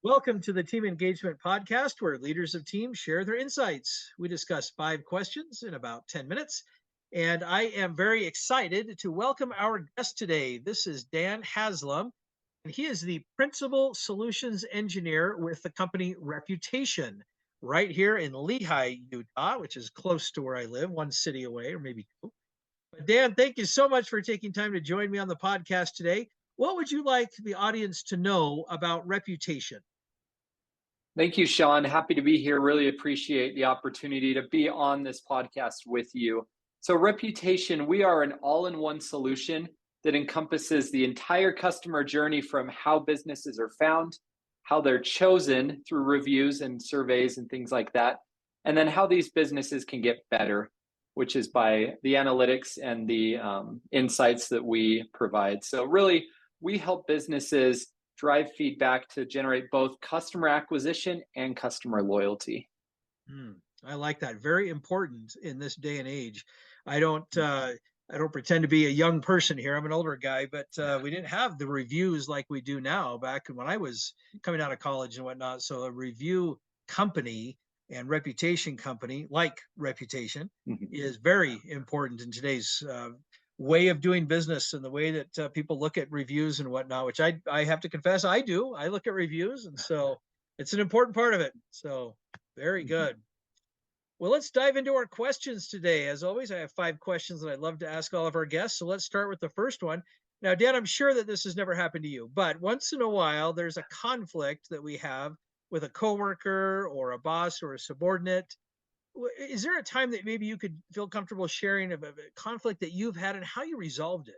Welcome to the Team Engagement Podcast, where leaders of teams share their insights. We discuss 5 questions in about 10 minutes. And I am very excited to welcome our guest today. This is Dan Haslam, and he is the Principal Solutions Engineer with the company Reputation right here in Lehi, Utah, which is close to where I live, one city away, or maybe two. But Dan, thank you so much for taking time to join me on the podcast today. What would you like the audience to know about Reputation? Thank you, Sean. Happy to be here. Really appreciate the opportunity to be on this podcast with you. So, Reputation, we are an all-in-one solution that encompasses the entire customer journey from how businesses are found, how they're chosen through reviews and surveys and things like that, and then how these businesses can get better, which is by the analytics and the insights that we provide. So, really, we help businesses drive feedback to generate both customer acquisition and customer loyalty. I like that. Very important in this day and age. I don't pretend to be a young person here. I'm an older guy, but we didn't have the reviews like we do now back when I was coming out of college and whatnot. So a review company and reputation company like Reputation is very important in today's way of doing business and the way that people look at reviews and whatnot, which I have to confess I do. I look at reviews, and so it's an important part of it. So very good. Well, let's dive into our questions today. As always, I have 5 questions that I'd love to ask all of our guests. So let's start with the first one. Now, Dan, I'm sure that this has never happened to you, but once in a while, there's a conflict that we have with a coworker or a boss or a subordinate. Is there a time that maybe you could feel comfortable sharing of a conflict that you've had and how you resolved it?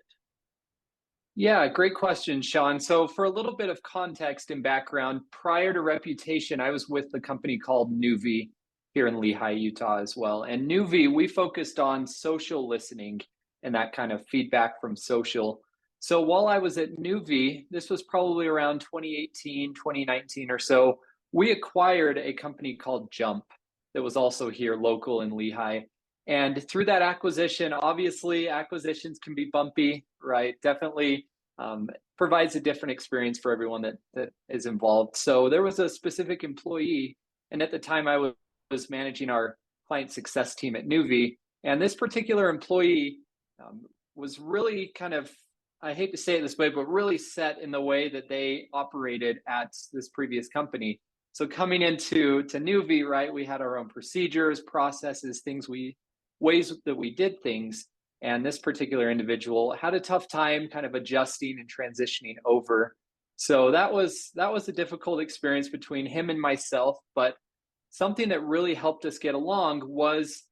Yeah, great question, Sean. So, for a little bit of context and background, prior to Reputation, I was with the company called Nuvi here in Lehi, Utah, as well. And Nuvi, we focused on social listening and that kind of feedback from social. So, while I was at Nuvi, this was probably around 2018, 2019 or so, we acquired a company called Jump that was also here local in Lehi. And through that acquisition, obviously acquisitions can be bumpy, right? Definitely provides a different experience for everyone that is involved. So there was a specific employee, and at the time I was managing our client success team at Nuvi, and this particular employee was really kind of, I hate to say it this way, but really set in the way that they operated at this previous company. So coming into Nuvi, right, we had our own procedures, processes, ways that we did things. And this particular individual had a tough time kind of adjusting and transitioning over. So that was a difficult experience between him and myself. But something that really helped us get along was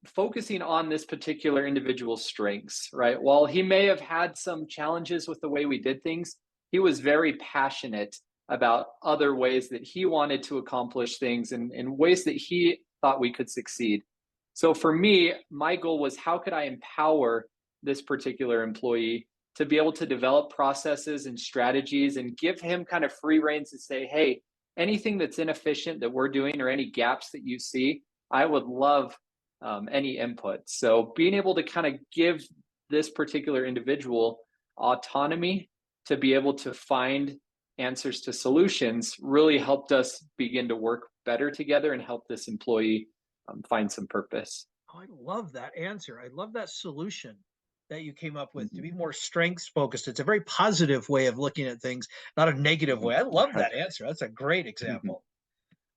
focusing on this particular individual's strengths, right? While he may have had some challenges with the way we did things, he was very passionate about other ways that he wanted to accomplish things and ways that he thought we could succeed. So for me, my goal was how could I empower this particular employee to be able to develop processes and strategies and give him kind of free reins to say, hey, anything that's inefficient that we're doing or any gaps that you see, I would love any input. So being able to kind of give this particular individual autonomy to be able to find answers to solutions really helped us begin to work better together and help this employee find some purpose. Oh, I love that answer. I love that solution that you came up with to be more strengths focused. It's a very positive way of looking at things, not a negative way. I love that answer. That's a great example.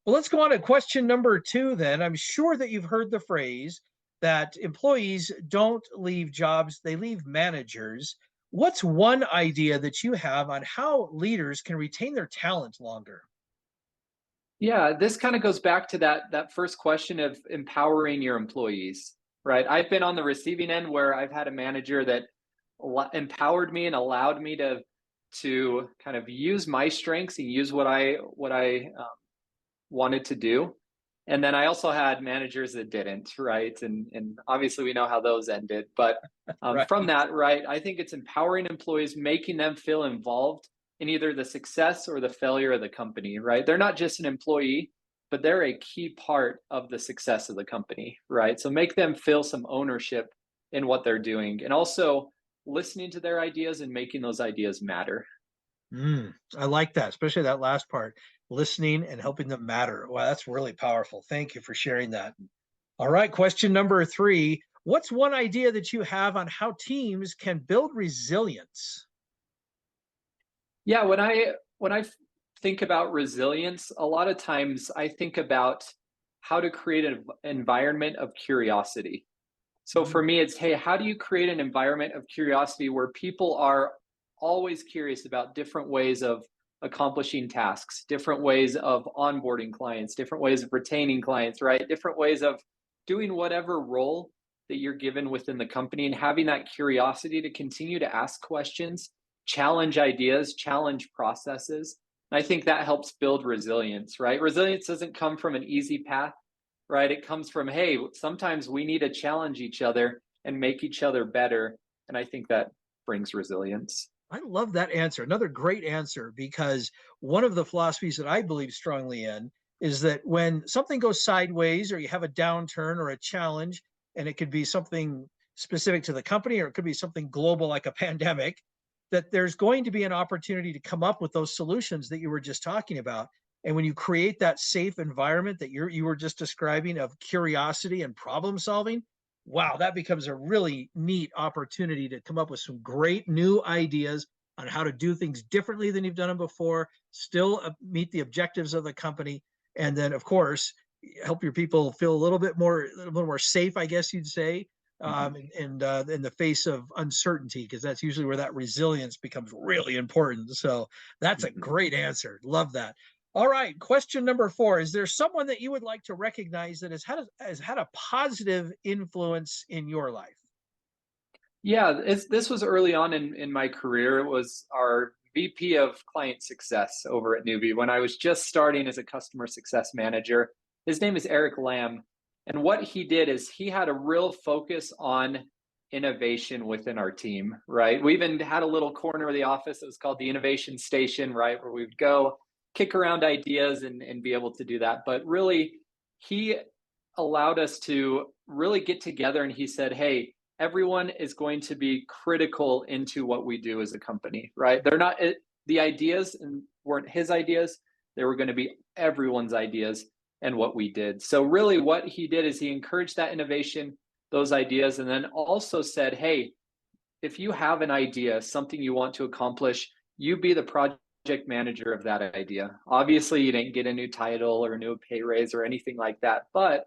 Well, let's go on to question number 2 then. I'm sure that you've heard the phrase that employees don't leave jobs, they leave managers. What's one idea that you have on how leaders can retain their talent longer? Yeah, this kind of goes back to that first question of empowering your employees, right? I've been on the receiving end where I've had a manager that empowered me and allowed me to kind of use my strengths and use what I wanted to do. And then I also had managers that didn't, right? And obviously we know how those ended. But Right. from that, right, I think it's empowering employees, making them feel involved in either the success or the failure of the company, right? They're not just an employee, but they're a key part of the success of the company, right? So make them feel some ownership in what they're doing and also listening to their ideas and making those ideas matter. I like that, especially that last part, listening and helping them matter. Wow, that's really powerful. Thank you for sharing that. All right, question number 3. What's one idea that you have on how teams can build resilience? Yeah, when I think about resilience, a lot of times I think about how to create an environment of curiosity. So for Mm, me, it's, hey, how do you create an environment of curiosity where people are always curious about different ways of accomplishing tasks, different ways of onboarding clients, different ways of retaining clients, right? Different ways of doing whatever role that you're given within the company, and having that curiosity to continue to ask questions, challenge ideas, challenge processes. And I think that helps build resilience, right? Resilience doesn't come from an easy path, right? It comes from, hey, sometimes we need to challenge each other and make each other better. And I think that brings resilience. I love that answer. Another great answer, because one of the philosophies that I believe strongly in is that when something goes sideways or you have a downturn or a challenge, and it could be something specific to the company or it could be something global like a pandemic, that there's going to be an opportunity to come up with those solutions that you were just talking about. And when you create that safe environment that you were just describing of curiosity and problem solving, wow, that becomes a really neat opportunity to come up with some great new ideas on how to do things differently than you've done them before, still meet the objectives of the company, and then, of course, help your people feel a little bit more safe, I guess you'd say, Mhm. in the face of uncertainty, because that's usually where that resilience becomes really important. So that's a Mhm. great answer. Love that. All right, question number 4. Is there someone that you would like to recognize that has had a positive influence in your life? Yeah, this was early on in my career. It was our VP of client success over at Newbie when I was just starting as a customer success manager. His name is Eric Lamb. And what he did is he had a real focus on innovation within our team, right? We even had a little corner of the office that was called the Innovation Station, right? Where we would go kick around ideas and be able to do that. But really, he allowed us to really get together and he said, hey, everyone is going to be critical into what we do as a company, right? They're not the ideas and weren't his ideas. They were going to be everyone's ideas and what we did. So really what he did is he encouraged that innovation, those ideas, and then also said, hey, if you have an idea, something you want to accomplish, you be the project manager of that idea. Obviously, you didn't get a new title or a new pay raise or anything like that. But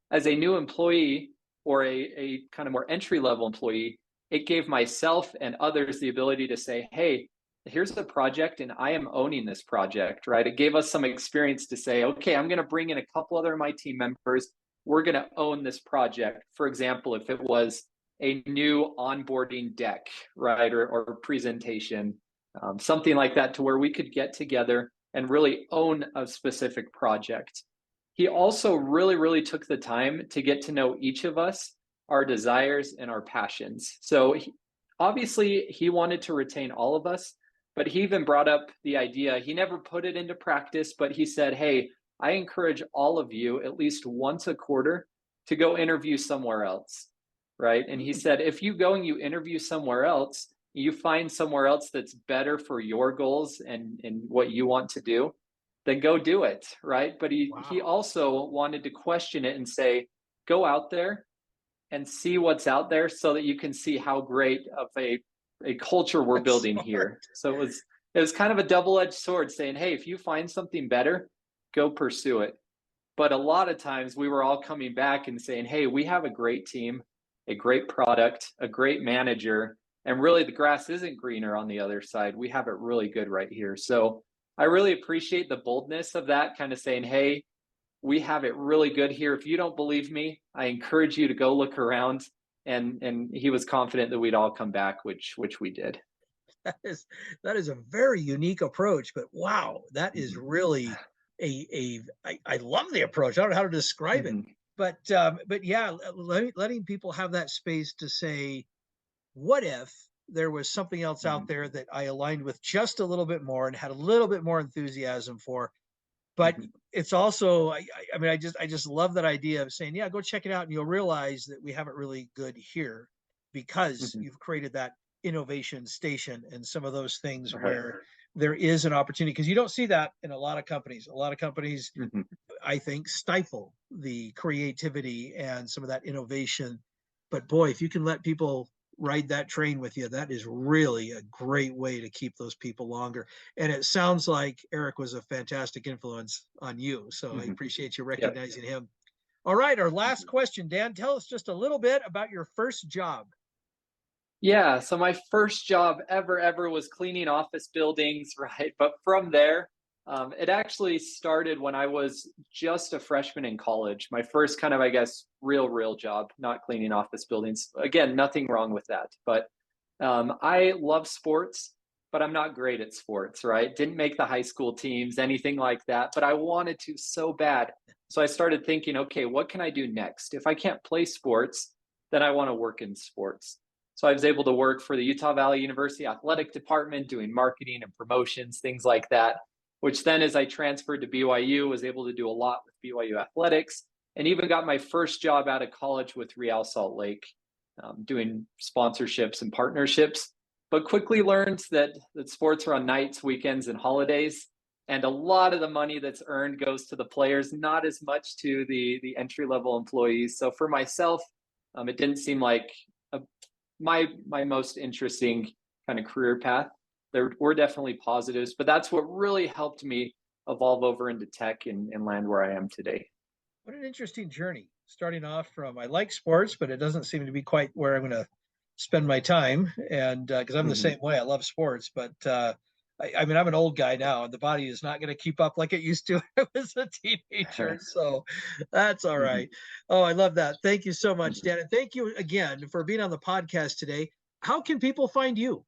as a new employee or a kind of more entry level employee, it gave myself and others the ability to say, hey, here's the project and I am owning this project, right? It gave us some experience to say, okay, I'm going to bring in a couple other of my team members. We're going to own this project. For example, if it was a new onboarding deck, right, or presentation, something like that, to where we could get together and really own a specific project. He also really, really took the time to get to know each of us, our desires and our passions. So obviously, he wanted to retain all of us, but he even brought up the idea. He never put it into practice, but he said, hey, I encourage all of you at least once a quarter to go interview somewhere else, right? And he Mm, said, if you go and you interview somewhere else, you find somewhere else that's better for your goals and what you want to do, then go do it, right? But he wow. also wanted to question it and say, go out there and see what's out there so that you can see how great of a culture we're That's building smart. here. So it was kind of a double-edged sword saying, hey, if you find something better, go pursue it. But a lot of times we were all coming back and saying, hey, we have a great team, a great product, a great manager, and really the grass isn't greener on the other side. We have it really good right here. So I really appreciate the boldness of that, kind of saying, hey, we have it really good here. If you don't believe me, I encourage you to go look around. And he was confident that we'd all come back, which we did. That is that is a very unique approach, but wow, that is Mhm. really I love the approach. I don't know how to describe it, Mhm. but yeah, letting people have that space to say, what if there was something else out Mhm. there that I aligned with just a little bit more and had a little bit more enthusiasm for? But Mhm. it's also, I mean, I just love that idea of saying, yeah, go check it out, and you'll realize that we have it really good here because Mhm. you've created that innovation station and some of those things Right. where there is an opportunity, because you don't see that in a lot of companies. A lot of companies, Mhm. I think, stifle the creativity and some of that innovation. But boy, if you can let people ride that train with you, that is really a great way to keep those people longer. And it sounds like Eric was a fantastic influence on you. So I Mhm. appreciate you Yep. recognizing him. All right, our last Mhm. question, Dan, tell us just a little bit about your first job. Yeah, so my first job ever was cleaning office buildings, right? But from there, it actually started when I was just a freshman in college. My first kind of, I guess, real job, not cleaning office buildings. Again, nothing wrong with that. But I love sports, but I'm not great at sports, right? Didn't make the high school teams, anything like that. But I wanted to so bad. So I started thinking, okay, what can I do next? If I can't play sports, then I want to work in sports. So I was able to work for the Utah Valley University athletic department, doing marketing and promotions, things like that. Which then, as I transferred to BYU, was able to do a lot with BYU athletics, and even got my first job out of college with Real Salt Lake, doing sponsorships and partnerships. But quickly learned that sports are on nights, weekends, and holidays, and a lot of the money that's earned goes to the players, not as much to the entry level employees. So for myself, it didn't seem like a my most interesting kind of career path. There were definitely positives, but that's what really helped me evolve over into tech and land where I am today. What an interesting journey. Starting off from, I like sports, but it doesn't seem to be quite where I'm going to spend my time. And because I'm the Mhm. same way, I love sports, but I mean, I'm an old guy now, and the body is not going to keep up like it used to when I was a teenager. So that's all Mhm. right. Oh, I love that. Thank you so much, Mhm. Dan. And thank you again for being on the podcast today. How can people find you?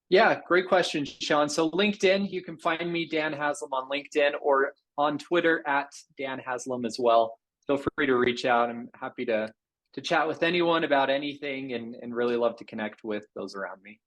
Yeah, great question, Sean. So LinkedIn, you can find me, Dan Haslam, on LinkedIn or on Twitter at Dan Haslam as well. Feel free to reach out. I'm happy to chat with anyone about anything and really love to connect with those around me.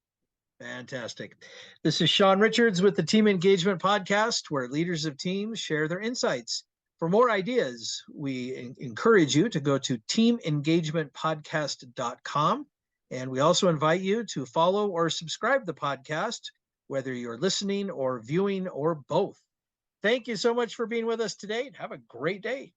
Fantastic. This is Sean Richards with the Team Engagement Podcast, where leaders of teams share their insights. For more ideas, we encourage you to go to teamengagementpodcast.com. And we also invite you to follow or subscribe to the podcast, whether you're listening or viewing or both. Thank you so much for being with us today. Have a great day.